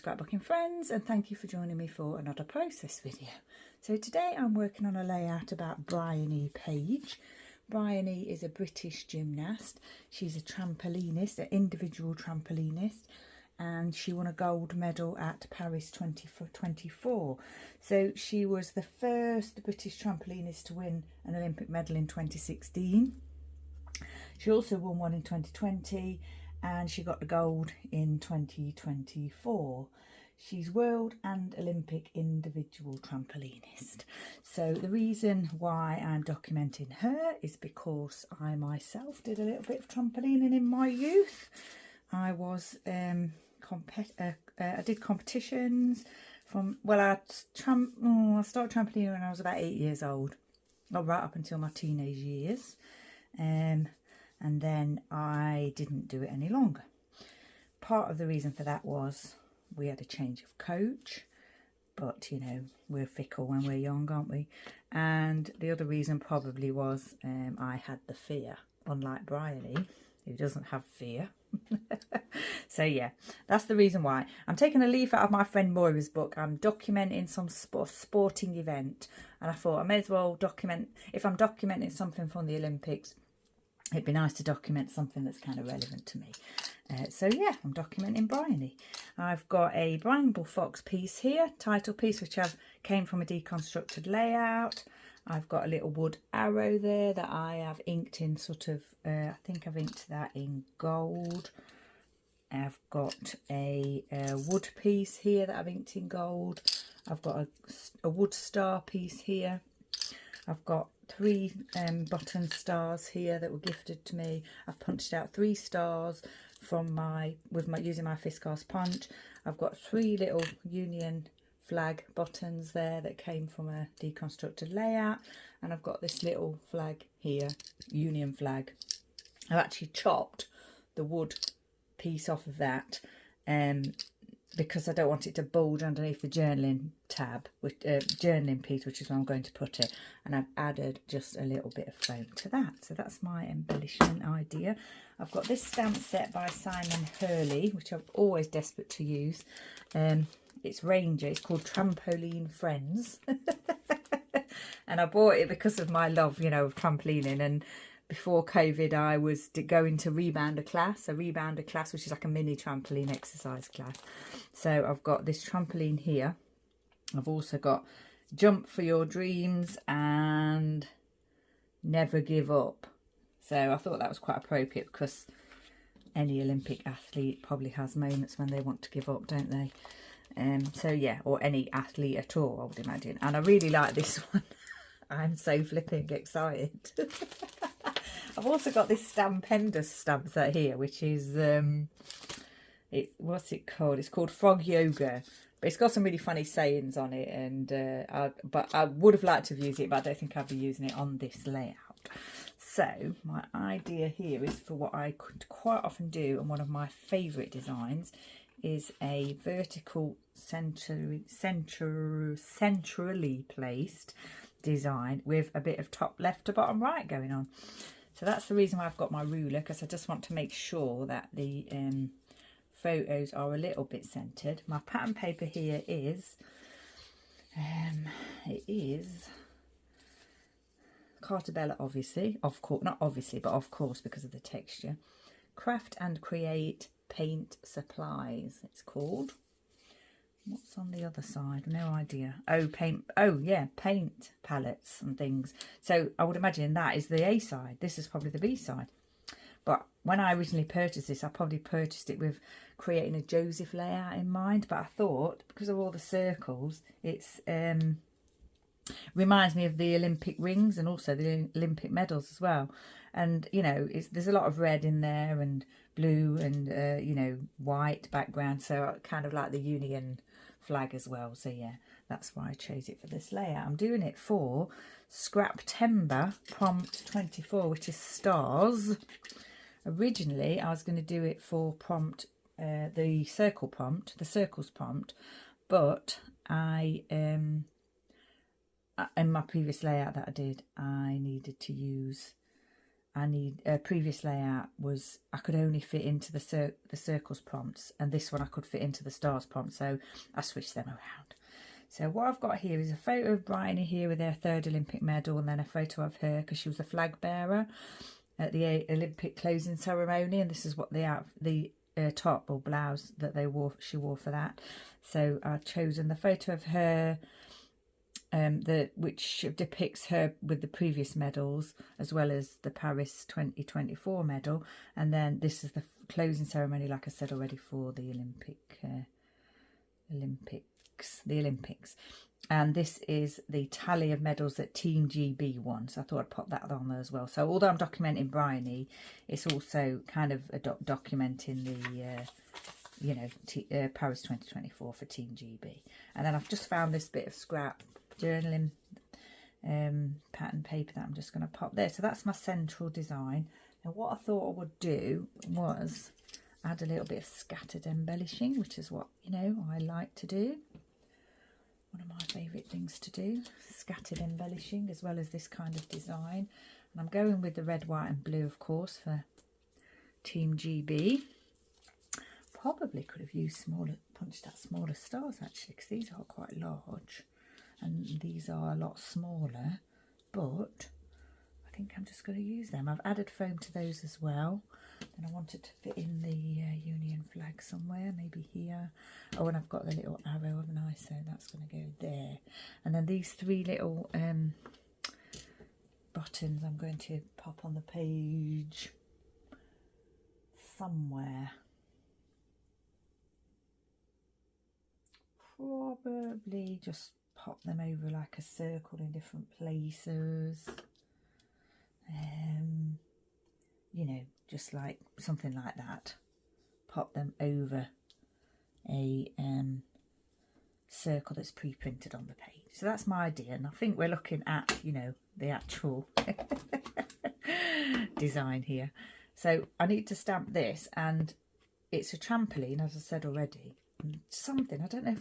scrapbooking friends, and thank you for joining me for another process video. So today I'm working on a layout about Bryony Page. Bryony is a British gymnast. She's a trampolinist, an individual trampolinist, and she won a gold medal at Paris 2024. So she was the first British trampolinist to win an Olympic medal in 2016. She also won one in 2020, and she got the gold in 2024. She's world and Olympic individual trampolinist. So the reason why I'm documenting her is because I myself did a little bit of trampolining in my youth. I was I did competitions from, well, I started trampolining when I was about 8 years old, right up until my teenage years. And then I didn't do it any longer. Part of the reason for that was we had a change of coach, but you know, we're fickle when we're young, aren't we? And the other reason probably was I had the fear, unlike Bryony, who doesn't have fear. So yeah, that's the reason why. I'm taking a leaf out of my friend Moira's book. I'm documenting some sporting event, and I thought I may as well document, if I'm documenting something from the Olympics, it'd be nice to document something that's kind of relevant to me. So yeah, I'm documenting Bryony. I've got a Bramble Fox piece here, title piece, which came from a deconstructed layout. I've got a little wood arrow there that I have inked in sort of, I think I've inked that in gold. I've got a wood piece here that I've inked in gold. I've got a wood star piece here. I've got 3 button stars here that were gifted to me. I've punched out 3 stars from using my Fiskars punch. I've got 3 little Union flag buttons there that came from a deconstructed layout, and I've got this little flag here, Union flag. I've actually chopped the wood piece off of that because I don't want it to bulge underneath the journaling tab, journaling piece, which is where I'm going to put it. And I've added just a little bit of foam to that. So that's my embellishment idea. I've got this stamp set by Simon Hurley, which I'm always desperate to use. It's Ranger. It's called Trampoline Friends. And I bought it because of my love, you know, of trampolining. And before COVID, I was going to rebounder class, which is like a mini trampoline exercise class. So I've got this trampoline here. I've also got Jump for Your Dreams and Never Give Up. So I thought that was quite appropriate because any Olympic athlete probably has moments when they want to give up, don't they? So yeah, or any athlete at all, I would imagine. And I really like this one. I'm so flipping excited. I've also got this Stampendous stamp set here, which is, what's it called? It's called Frog Yoga. But it's got some really funny sayings on it, and but I would have liked to have used it, but I don't think I'll be using it on this layout. So my idea here is for what I could quite often do, and one of my favourite designs is a vertical centrally placed design with a bit of top left to bottom right going on. So that's the reason why I've got my ruler, because I just want to make sure that the photos are a little bit centered. My pattern paper here is it is Carta Bella, obviously, of course, not obviously, but of course, because of the texture. Craft and Create Paint Supplies, it's called. What's on the other side? No idea. Oh, paint. Oh, yeah, paint palettes and things. So I would imagine that is the A side. This is probably the B side. But when I originally purchased this, I probably purchased it with creating a Joseph layout in mind. But I thought, because of all the circles, it's reminds me of the Olympic rings and also the Olympic medals as well. And, you know, there's a lot of red in there and blue and, you know, white background. So I kind of like the Union flag as well. So, yeah, that's why I chose it for this layout. I'm doing it for Scraptember prompt 24, which is stars. Originally, I was going to do it for prompt, the circles prompt. But I, in my previous layout that I did, I needed to use I need a previous layout was I could only fit into the circles prompts, and this one I could fit into the stars prompt, so I switched them around. So what I've got here is a photo of Bryony here with her 3rd Olympic medal, and then a photo of her because she was the flag bearer at the Olympic closing ceremony, and this is what the top or blouse that she wore for that. So I've chosen the photo of her, which depicts her with the previous medals, as well as the Paris 2024 medal, and then this is the closing ceremony, like I said already, for the Olympics, and this is the tally of medals that Team GB won. So I thought I'd pop that on there as well. So although I'm documenting Bryony, it's also kind of documenting the Paris 2024 for Team GB. And then I've just found this bit of scrap journaling pattern paper that I'm just going to pop there. So that's my central design. Now what I thought I would do was add a little bit of scattered embellishing, which is what I like to do. One of my favourite things to do, scattered embellishing, as well as this kind of design. And I'm going with the red, white and blue, of course, for Team GB. Probably could have used punched out smaller stars actually, because these are quite large and these are a lot smaller, but I think I'm just going to use them. I've added foam to those as well. And I wanted to fit in the Union flag somewhere, maybe here. Oh, and I've got the little arrow, haven't I? So that's going to go there. And then these 3 little buttons I'm going to pop on the page somewhere. Probably just pop them over like a circle in different places. Just like something like that. Pop them over a circle that's pre-printed on the page. So that's my idea, and I think we're looking at, the actual design here. So I need to stamp this, and it's a trampoline, as I said already. Something, I don't know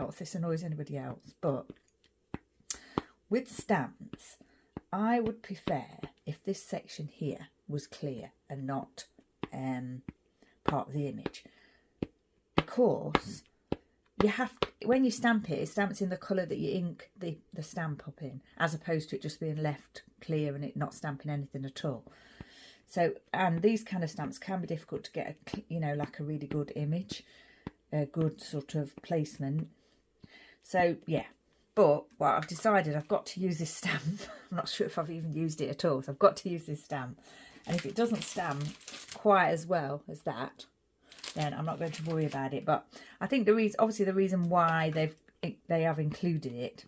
if this annoys anybody else, but with stamps, I would prefer if this section here was clear and not part of the image, because you have, when you stamp it, it stamps in the colour that you ink the stamp up in, as opposed to it just being left clear and it not stamping anything at all. So, and these kind of stamps can be difficult to get like a really good image, a good sort of placement. So yeah, but well, I've decided I've got to use this stamp. I'm not sure if I've even used it at all, so I've got to use this stamp. And if it doesn't stamp quite as well as that, then I'm not going to worry about it. But I think the reason why they have included it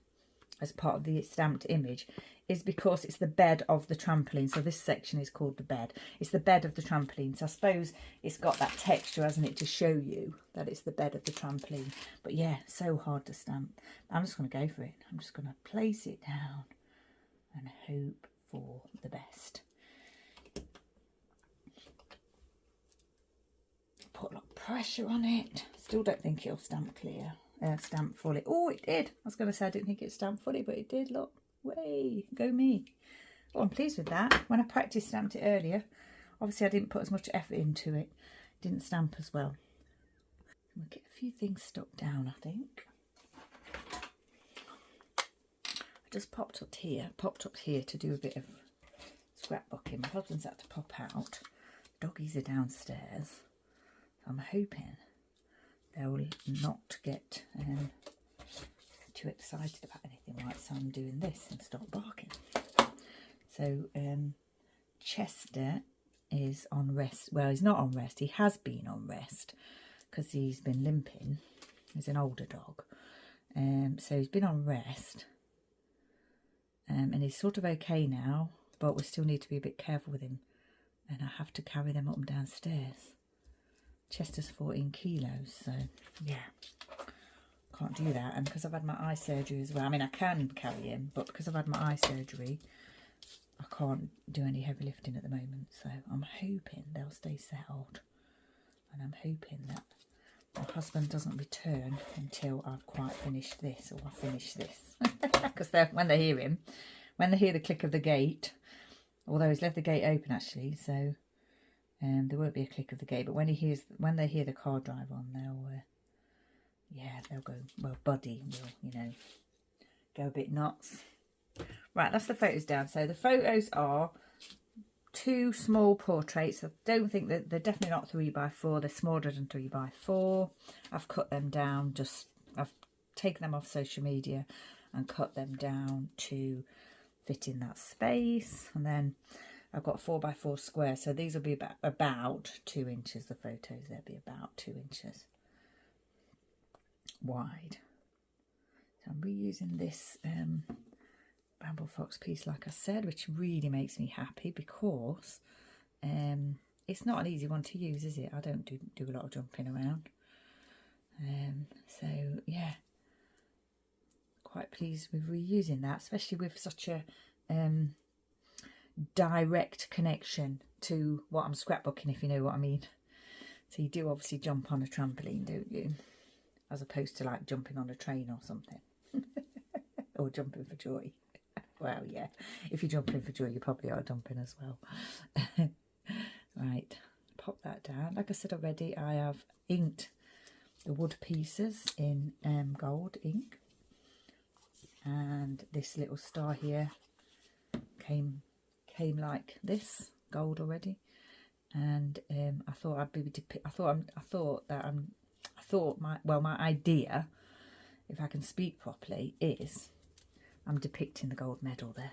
as part of the stamped image is because it's the bed of the trampoline. So this section is called the bed. It's the bed of the trampoline. So I suppose it's got that texture, hasn't it, to show you that it's the bed of the trampoline. But yeah, so hard to stamp. I'm just going to go for it. I'm just going to place it down and hope for the best. Put a lot of pressure on it. Still don't think it'll stamp fully. Oh, it did. I was going to say I didn't think it stamped fully, but it did. Look, way, go me. Oh, I'm pleased with that. When I practiced stamped it earlier, obviously I didn't put as much effort into it. It didn't stamp as well. We'll get a few things stuck down, I think. I just popped up here to do a bit of scrapbooking. My husband's had to pop out. Doggies are downstairs. I'm hoping they'll not get too excited about anything like so I'm doing this and stop barking. So Chester is on rest. Well, he's not on rest. He has been on rest because he's been limping. He's an older dog. So he's been on rest. And he's sort of okay now, but we still need to be a bit careful with him. And I have to carry them up and downstairs. Chester's 14 kilos, so yeah, can't do that. And because I've had my eye surgery as well, I mean I can carry him, but because I've had my eye surgery I can't do any heavy lifting at the moment. So I'm hoping they'll stay settled, and I'm hoping that my husband doesn't return until I've quite finished this, or I finish this. Because when they hear him, when they hear the click of the gate although he's left the gate open actually, so there won't be a click of the gate. But when they hear the car drive on, they'll go, well, Buddy will, you know, go a bit nuts. Right, that's the photos down. So the photos are 2 small portraits. I don't think that they're definitely not 3x4. They're smaller than 3x4. I've cut them down. I've taken them off social media and cut them down to fit in that space. And then I've got 4x4 square. So these will be about 2 inches. The photos, they'll be about 2 inches wide. So I'm reusing this Bramble Fox piece, like I said, which really makes me happy because it's not an easy one to use, is it? I don't do a lot of jumping around. So yeah, quite pleased with reusing that, especially with such a direct connection to what I'm scrapbooking, if you know what I mean. So you do obviously jump on a trampoline, don't you? As opposed to like jumping on a train or something. Or jumping for joy. Well, yeah, if you're jumping for joy, you probably are jumping as well. Right, pop that down. Like I said already, I have inked the wood pieces in gold ink. And this little star here came like this, gold already. And I thought I'd be my idea, if I can speak properly, is I'm depicting the gold medal there,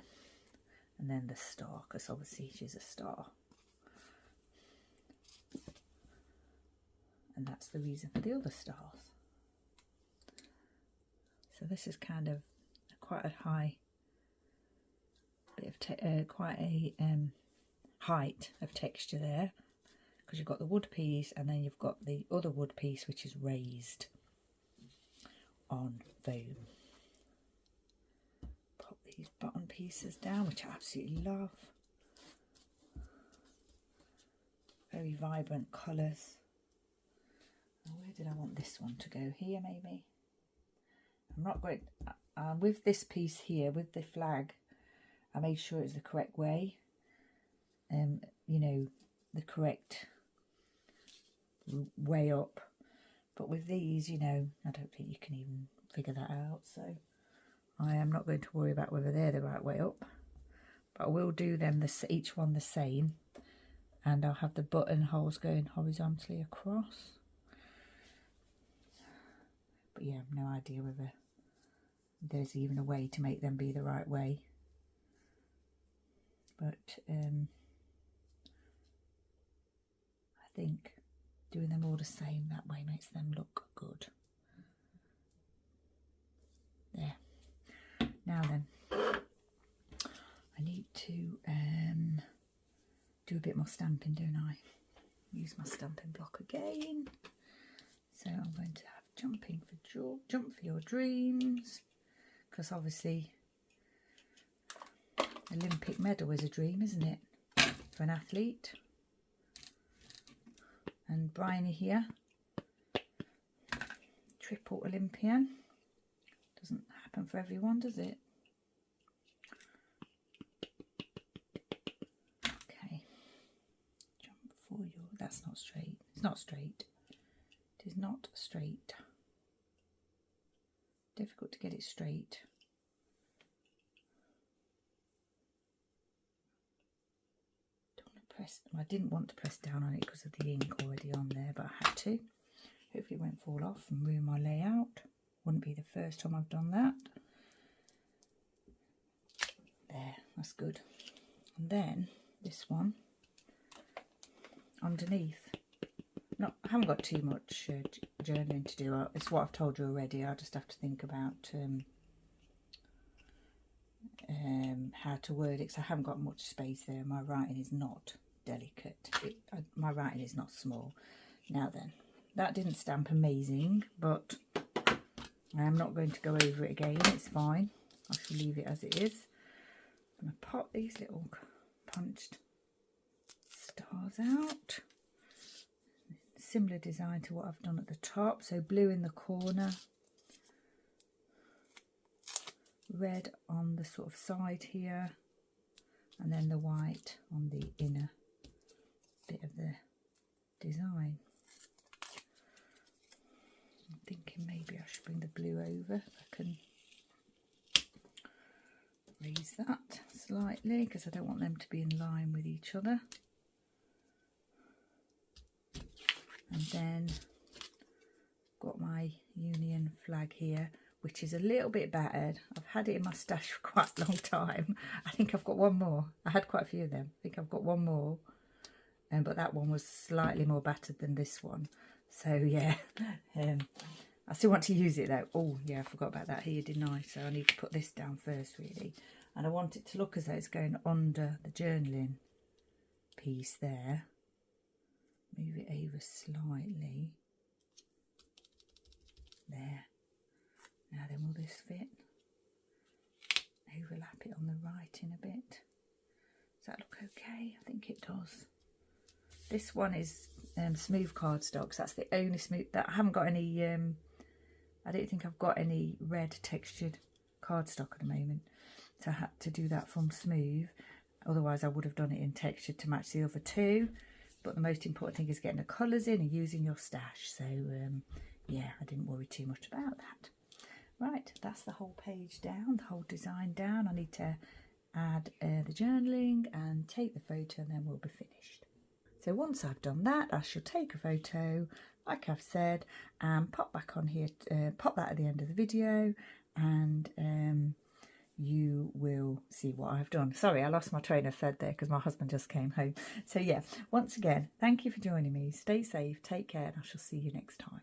and then the star, because obviously she's a star, and that's the reason for the other stars. So this is kind of quite a high bit of quite a height of texture there, because you've got the wood piece and then you've got the other wood piece which is raised on foam. Pop these button pieces down, which I absolutely love. Very vibrant colours. Where did I want this one to go? Here maybe? I'm not going with this piece here, with the flag, I made sure it's the correct way. You know, the correct way up. But with these, you know, I don't think you can even figure that out. So I am not going to worry about whether they're the right way up. But I will do them, each one the same. And I'll have the buttonholes going horizontally across. But yeah, I've no idea whether there's even a way to make them be the right way. But I think doing them all the same that way makes them look good. There. Now then, I need to do a bit more stamping, don't I? Use my stamping block again. So I'm going to have jump for your dreams, because obviously Olympic medal is a dream, isn't it, for an athlete? And Bryony here, triple Olympian. Doesn't happen for everyone, does it? Okay. Jump for your... That's not straight. It's not straight. It is not straight. Difficult to get it straight. I didn't want to press down on it because of the ink already on there, but I had to. Hopefully it won't fall off and ruin my layout. Wouldn't be the first time I've done that. There, that's good. And then this one underneath. I haven't got too much journaling to do. It's what I've told you already. I just have to think about how to word it, because I haven't got much space there. My writing is not delicate. My writing is not small. Now then, that didn't stamp amazing, but I am not going to go over it again. It's fine. I shall leave it as it is. I'm going to pop these little punched stars out. Similar design to what I've done at the top. So blue in the corner, red on the sort of side here, and then the white on the inner bit of the design. I'm thinking maybe I should bring the blue over if I can raise that slightly, because I don't want them to be in line with each other. And then got my Union flag here, which is a little bit battered. I've had it in my stash for quite a long time. I think I've got one more. I had quite a few of them. I think I've got one more, but that one was slightly more battered than this one. So yeah, I still want to use it though. Oh yeah, I forgot about that here, didn't I? So I need to put this down first really. And I want it to look as though it's going under the journaling piece there. Move it over slightly. There. Now then, will this fit? Overlap it on the writing a bit. Does that look okay? I think it does. This one is smooth cardstock. So that's the only smooth that I haven't got any. I don't think I've got any red textured cardstock at the moment, so I had to do that from smooth. Otherwise, I would have done it in textured to match the other two. But the most important thing is getting the colours in and using your stash. So yeah, I didn't worry too much about that. Right, that's the whole page down, the whole design down. I need to add the journaling and take the photo, and then we'll be finished. So once I've done that, I shall take a photo, like I've said, and pop back on here, pop that at the end of the video, and you will see what I've done. Sorry, I lost my train of thought there because my husband just came home. So yeah, once again, thank you for joining me. Stay safe, take care, and I shall see you next time.